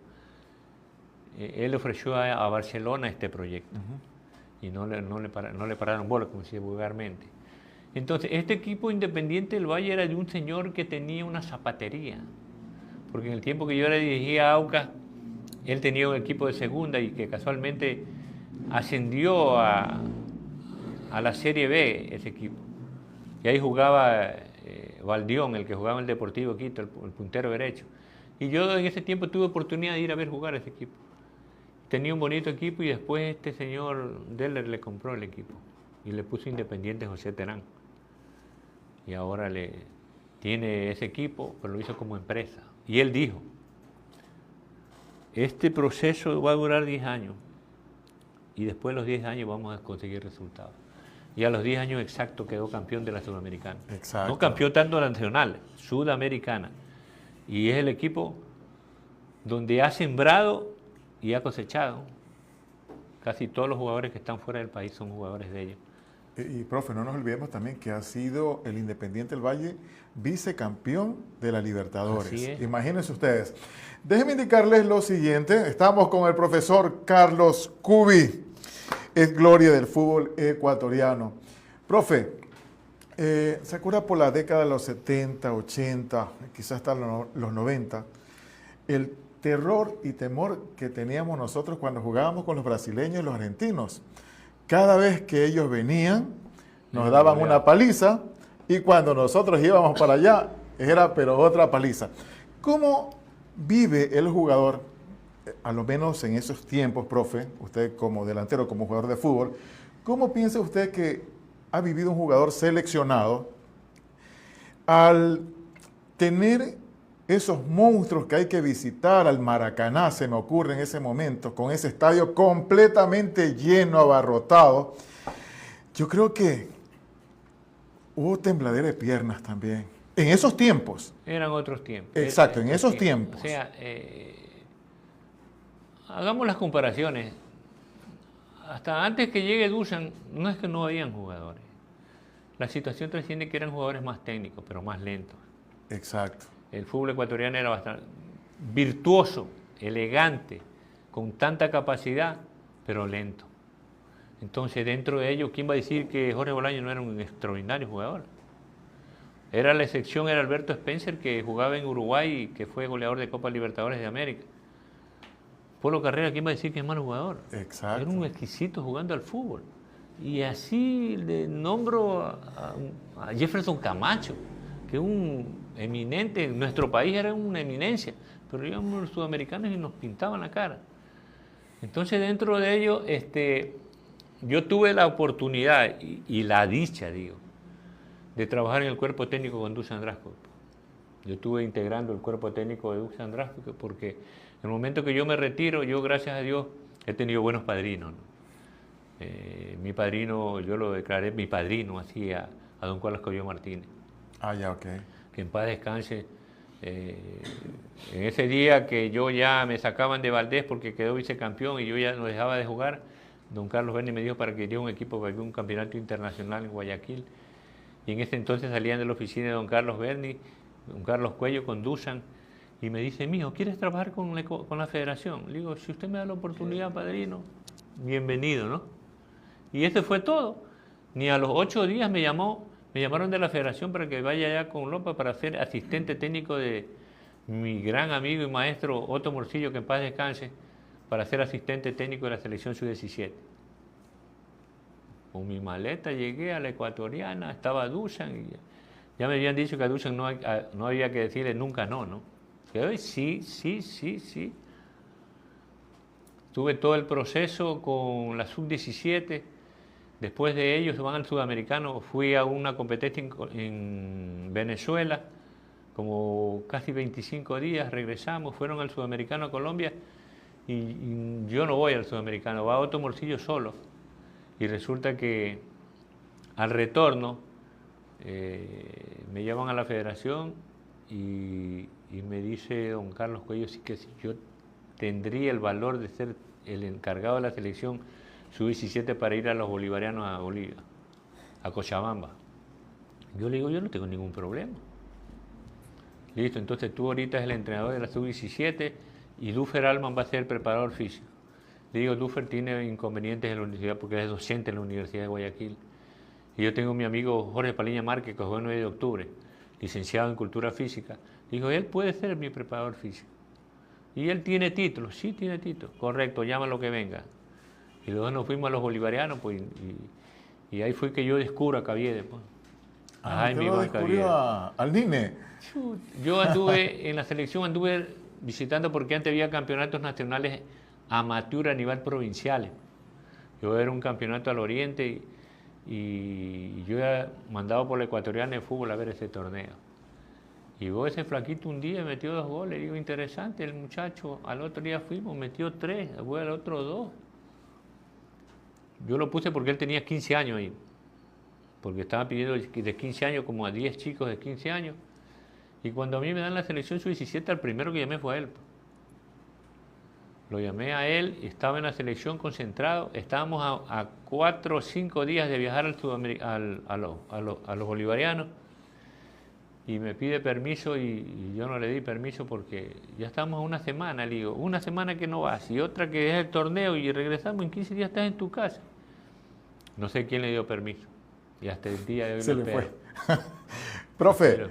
él ofreció a Barcelona este proyecto. Y no le pararon bola, como se dice vulgarmente. Entonces, este equipo Independiente del Valle era de un señor que tenía una zapatería. Porque en el tiempo que yo le dirigía a Aucas, él tenía un equipo de segunda y que casualmente ascendió a la Serie B ese equipo. Y ahí jugaba Valdión, el que jugaba en el Deportivo Quito, el puntero derecho. Y yo en ese tiempo tuve oportunidad de ir a ver jugar ese equipo. Tenía un bonito equipo y después este señor Deller le compró el equipo y le puso Independiente José Terán. Y ahora tiene ese equipo, pero lo hizo como empresa. Y él dijo, este proceso va a durar 10 años y después de los 10 años vamos a conseguir resultados. Y a los 10 años exactos quedó campeón de la Sudamericana. Exacto. No campeón tanto de la nacional, Sudamericana. Y es el equipo donde ha sembrado y ha cosechado. Casi todos los jugadores que están fuera del país son jugadores de ellos. Y profe, no nos olvidemos también que ha sido el Independiente del Valle vicecampeón de la Libertadores. Así es. Imagínense ustedes. Déjenme indicarles lo siguiente. Estamos con el profesor Carlos Cubi. Es gloria del fútbol ecuatoriano. Profe, ¿se acuerda por la década de los 70, 80, quizás hasta los 90, el terror y temor que teníamos nosotros cuando jugábamos con los brasileños y los argentinos? Cada vez que ellos venían, nos daban una paliza y cuando nosotros íbamos para allá, era pero otra paliza. ¿Cómo vive el jugador, a lo menos en esos tiempos, profe, usted como delantero, como jugador de fútbol, cómo piensa usted que ha vivido un jugador seleccionado al tener esos monstruos que hay que visitar al Maracaná, se me ocurre en ese momento, con ese estadio completamente lleno, abarrotado? Yo creo que hubo tembladera de piernas también. En esos tiempos. Eran otros tiempos. Exacto, en esos tiempos. O sea, hagamos las comparaciones. Hasta antes que llegue Dusan, no es que no habían jugadores. La situación trasciende que eran jugadores más técnicos, pero más lentos. Exacto. El fútbol ecuatoriano era bastante virtuoso, elegante, con tanta capacidad, pero lento. Entonces, dentro de ello, ¿quién va a decir que Jorge Bolaño no era un extraordinario jugador? Era la excepción, era Alberto Spencer, que jugaba en Uruguay y que fue goleador de Copa Libertadores de América. Polo Carrera, ¿quién va a decir que es mal jugador? Exacto. Era un exquisito jugando al fútbol. Y así le nombro a Jefferson Camacho, que es un eminente, en nuestro país era una eminencia, pero íbamos los sudamericanos y nos pintaban la cara. Entonces, dentro de ello, yo tuve la oportunidad y la dicha, digo, de trabajar en el cuerpo técnico con Dusan Drašković. Yo estuve integrando el cuerpo técnico de Dusan Drašković porque en el momento que yo me retiro, yo, gracias a Dios, he tenido buenos padrinos, ¿no? Mi padrino, yo lo declaré mi padrino, así a don Carlos Coyo Martínez. Ah, ya, ok. Que en paz descanse. En ese día que yo ya me sacaban de Valdés porque quedó vicecampeón y yo ya no dejaba de jugar, don Carlos Berni me dijo para que diera un equipo para un campeonato internacional en Guayaquil. Y en ese entonces salían de la oficina de don Carlos Berni, don Carlos Cuello con Dusan, y me dice, mijo, ¿quieres trabajar con la federación? Le digo, si usted me da la oportunidad, padrino, bienvenido, ¿no? Y ese fue todo. Ni a los 8 días me llamó Me llamaron de la federación para que vaya allá con López para ser asistente técnico de mi gran amigo y maestro Otto Morcillo, que en paz descanse, para ser asistente técnico de la selección sub-17. Con mi maleta llegué a la Ecuatoriana, estaba Dusan, y ya me habían dicho que a Dusan no había que decirle nunca no. Que hoy sí. Tuve todo el proceso con la sub-17. Después de ellos van al sudamericano. Fui a una competencia en Venezuela, como casi 25 días, regresamos, fueron al sudamericano a Colombia y yo no voy al sudamericano, va Otto Morcillo solo. Y resulta que al retorno me llaman a la federación y me dice don Carlos Cuello que si yo tendría el valor de ser el encargado de la selección sub-17 para ir a los bolivarianos a Bolivia, a Cochabamba. Yo le digo, yo no tengo ningún problema. Listo, entonces tú ahorita eres el entrenador de la sub-17 y Duffer Alman va a ser el preparador físico. Le digo, Duffer tiene inconvenientes en la universidad porque es docente en la Universidad de Guayaquil. Y yo tengo a mi amigo Jorge Paliña Márquez, que fue el 9 de octubre, licenciado en Cultura Física. Digo, él puede ser mi preparador físico. Y él tiene título, sí tiene título. Correcto, llámalo que venga. Y luego nos fuimos a los bolivarianos, pues, y ahí fue que yo descubro a Caviedes, pues. ¿Usted lo descubrió al Nine? Yo anduve en la selección, anduve visitando porque antes había campeonatos nacionales amateur a nivel provincial. Yo era un campeonato al oriente y yo era mandado por la Ecuatoriana de Fútbol a ver ese torneo. Y vos ese flaquito un día metió 2 goles, digo, interesante el muchacho. Al otro día fuimos, metió 3, después al otro 2. Yo lo puse porque él tenía 15 años ahí, porque estaba pidiendo de 15 años como a 10 chicos de 15 años. Y cuando a mí me dan la selección sub-17, el primero que llamé fue a él. Lo llamé a él, estaba en la selección concentrado, estábamos a 4 o 5 días de viajar a los bolivarianos, y me pide permiso y yo no le di permiso porque ya estamos a una semana, le digo, una semana que no vas y otra que es el torneo y regresamos en 15 días estás en tu casa. No sé quién le dio permiso y hasta el día de hoy se me le espero. fue. Profe,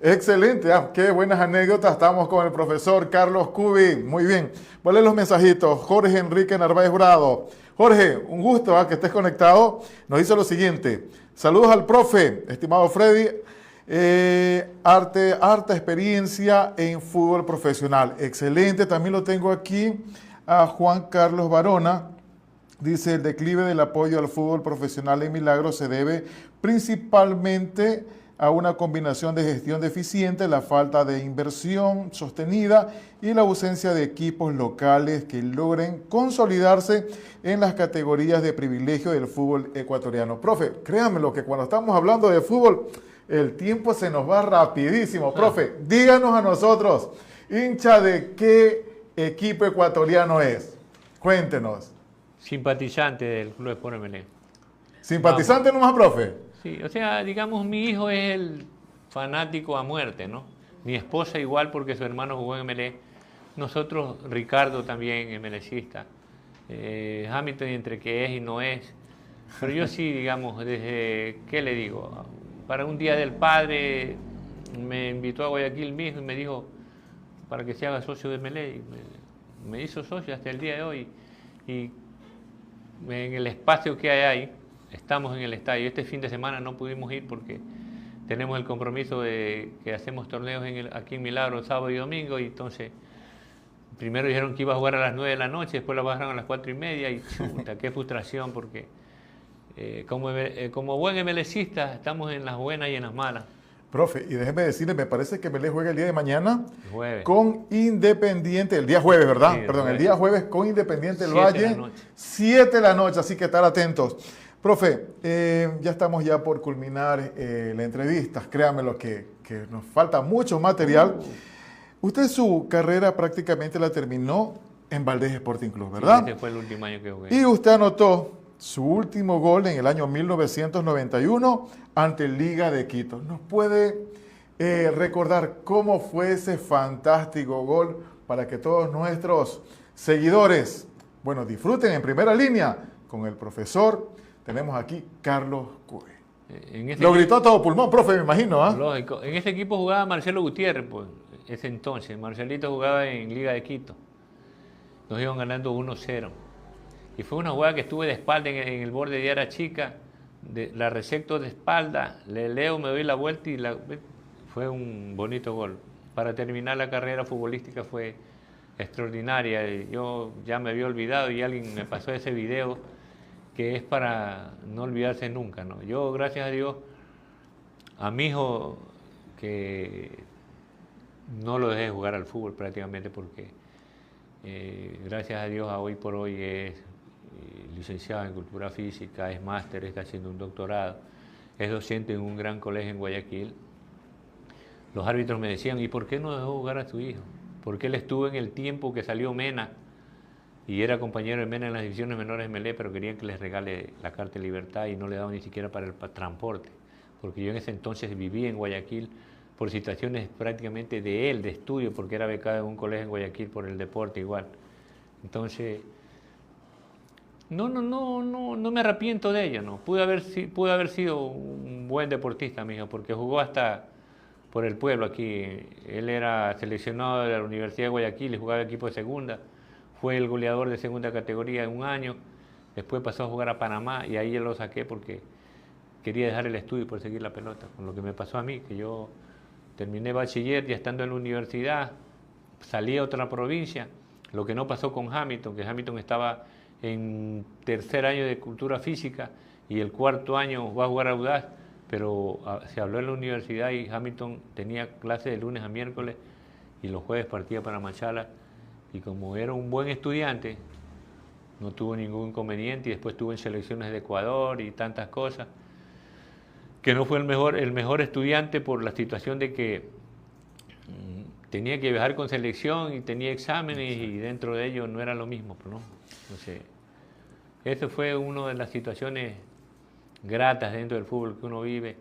excelente, qué buenas anécdotas. Estamos con el profesor Carlos Cubi. Muy bien. Voy a leer los mensajitos. Jorge Enrique Narváez Jurado. Jorge, un gusto que estés conectado. Nos dice lo siguiente. Saludos al profe, estimado Freddy. Harta experiencia en fútbol profesional. Excelente, también lo tengo aquí a Juan Carlos Barona. Dice, el declive del apoyo al fútbol profesional en Milagros se debe principalmente a una combinación de gestión deficiente, la falta de inversión sostenida y la ausencia de equipos locales que logren consolidarse en las categorías de privilegio del fútbol ecuatoriano. Profe, créanmelo que cuando estamos hablando de fútbol, el tiempo se nos va rapidísimo. Profe, díganos a nosotros, hincha de qué equipo ecuatoriano es. Cuéntenos. Simpatizante del Club Sport MLE. ¿Simpatizante nomás, profe? Sí, o sea, digamos, mi hijo es el fanático a muerte, ¿no? Mi esposa igual porque su hermano jugó en MLE. Nosotros, Ricardo también, MLEcista. Hamilton entre que es y no es. Pero yo sí, digamos, desde, ¿qué le digo? Para un día del padre me invitó a Guayaquil mismo y me dijo para que se haga socio de MLE. Y me hizo socio hasta el día de hoy. Y en el espacio que hay ahí, estamos en el estadio. Este fin de semana no pudimos ir porque tenemos el compromiso de que hacemos torneos aquí en Milagro sábado y domingo, y entonces primero dijeron que iba a jugar a las 9 de la noche, después la bajaron a las 4:30 y chuta, qué frustración porque como buen MLEcista estamos en las buenas y en las malas. Profe, y déjeme decirle, me parece que MLE juega el día de mañana jueves. Con Independiente, el día jueves, ¿verdad? Sí, Perdón, jueves. el día jueves con Independiente del 7 de Valle, la noche. 7 de la noche, así que estar atentos. Profe, ya estamos ya por culminar la entrevista, créanmelo que nos falta mucho material. Usted su carrera prácticamente la terminó en Valdés Sporting Club, ¿verdad? Sí, este fue el último año que jugué. Y usted anotó su último gol en el año 1991 ante el Liga de Quito. ¿Nos puede recordar cómo fue ese fantástico gol para que todos nuestros seguidores, bueno, disfruten en primera línea con el profesor? Tenemos aquí Carlos Cubi. Lo gritó a todo pulmón, profe, me imagino, ¿ah? Lógico. En ese equipo jugaba Marcelo Gutiérrez, pues, ese entonces. Marcelito jugaba en Liga de Quito. Nos iban ganando 1-0. Y fue una jugada que estuve de espalda en el borde de área chica, la resecto de espalda, le leo, me doy la vuelta y fue un bonito gol. Para terminar la carrera futbolística fue extraordinaria. Yo ya me había olvidado y alguien me pasó ese video que es para no olvidarse nunca, ¿no? Yo, gracias a Dios, a mi hijo, que no lo dejé jugar al fútbol prácticamente porque, gracias a Dios, a hoy por hoy es licenciado en Cultura Física, es máster, está haciendo un doctorado, es docente en un gran colegio en Guayaquil. Los árbitros me decían, ¿y por qué no dejó jugar a tu hijo? Porque él estuvo en el tiempo que salió Mena y era compañero de Mena en las divisiones menores de MLE, pero querían que les regale la carta de libertad y no le daban ni siquiera para el transporte, porque yo en ese entonces vivía en Guayaquil por situaciones prácticamente de él, de estudio, porque era becado en un colegio en Guayaquil por el deporte igual. Entonces, no me arrepiento de ello, ¿no? Pude haber sido un buen deportista, mi hijo, porque jugó hasta por el pueblo aquí. Él era seleccionado de la Universidad de Guayaquil y jugaba equipo de segunda. Fue el goleador de segunda categoría en un año. Después pasó a jugar a Panamá y ahí yo lo saqué porque quería dejar el estudio por seguir la pelota. Con lo que me pasó a mí, que yo terminé bachiller, ya estando en la universidad, salí a otra provincia. Lo que no pasó con Hamilton, que Hamilton estaba en tercer año de Cultura Física y el cuarto año va a jugar a Audaz, pero se habló en la universidad y Hamilton tenía clase de lunes a miércoles y los jueves partía para Machala, y como era un buen estudiante no tuvo ningún inconveniente y después estuvo en selecciones de Ecuador y tantas cosas, que no fue el mejor estudiante por la situación de que tenía que viajar con selección y tenía exámenes y dentro de ellos no era lo mismo, ¿no? Entonces, eso fue una de las situaciones gratas dentro del fútbol que uno vive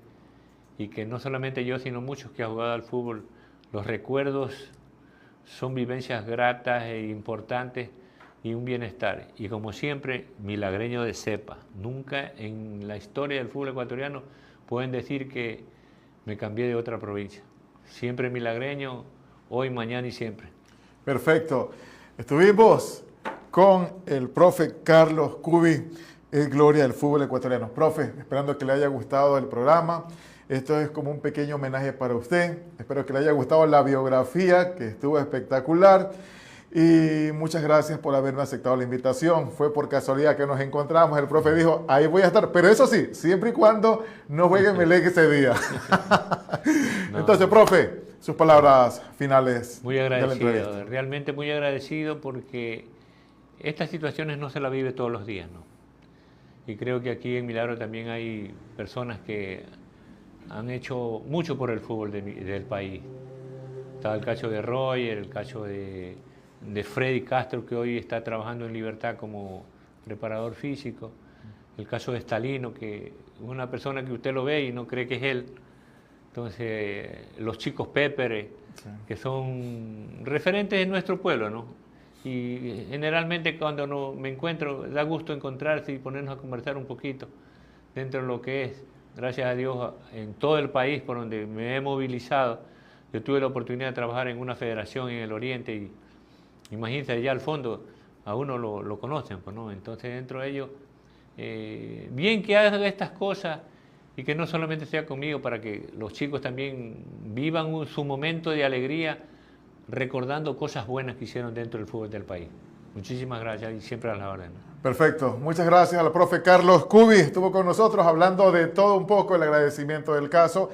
y que no solamente yo, sino muchos que han jugado al fútbol, los recuerdos son vivencias gratas e importantes y un bienestar. Y como siempre, milagreño de cepa. Nunca en la historia del fútbol ecuatoriano pueden decir que me cambié de otra provincia. Siempre milagreño, hoy, mañana y siempre. Perfecto. Estuvimos con el profe Carlos Cubi, gloria del fútbol ecuatoriano. Profe, esperando que le haya gustado el programa. Esto es como un pequeño homenaje para usted. Espero que le haya gustado la biografía, que estuvo espectacular. Y muchas gracias por haberme aceptado la invitación. Fue por casualidad que nos encontramos. El profe dijo, ahí voy a estar. Pero eso sí, siempre y cuando no juegue Melec ese día. No. Entonces, profe, sus palabras finales. Muy agradecido, realmente muy agradecido porque estas situaciones no se las vive todos los días, ¿no? Y creo que aquí en Milagro también hay personas que han hecho mucho por el fútbol del país. Está el caso de Roger, el caso de Freddy Castro, que hoy está trabajando en Libertad como preparador físico. El caso de Stalino, que es una persona que usted lo ve y no cree que es él. Entonces, los chicos Pepper, sí, que son referentes de nuestro pueblo, ¿no? Y generalmente cuando me encuentro, da gusto encontrarse y ponernos a conversar un poquito dentro de lo que es, gracias a Dios, en todo el país por donde me he movilizado. Yo tuve la oportunidad de trabajar en una federación en el Oriente y imagínense, allá al fondo a uno lo conocen, pues, ¿no? Entonces, dentro de ello, bien que haga estas cosas y que no solamente sea conmigo, para que los chicos también vivan su momento de alegría recordando cosas buenas que hicieron dentro del fútbol del país. Muchísimas gracias y siempre a la orden. Perfecto. Muchas gracias al profe Carlos Cubi. Estuvo con nosotros hablando de todo un poco, el agradecimiento del caso.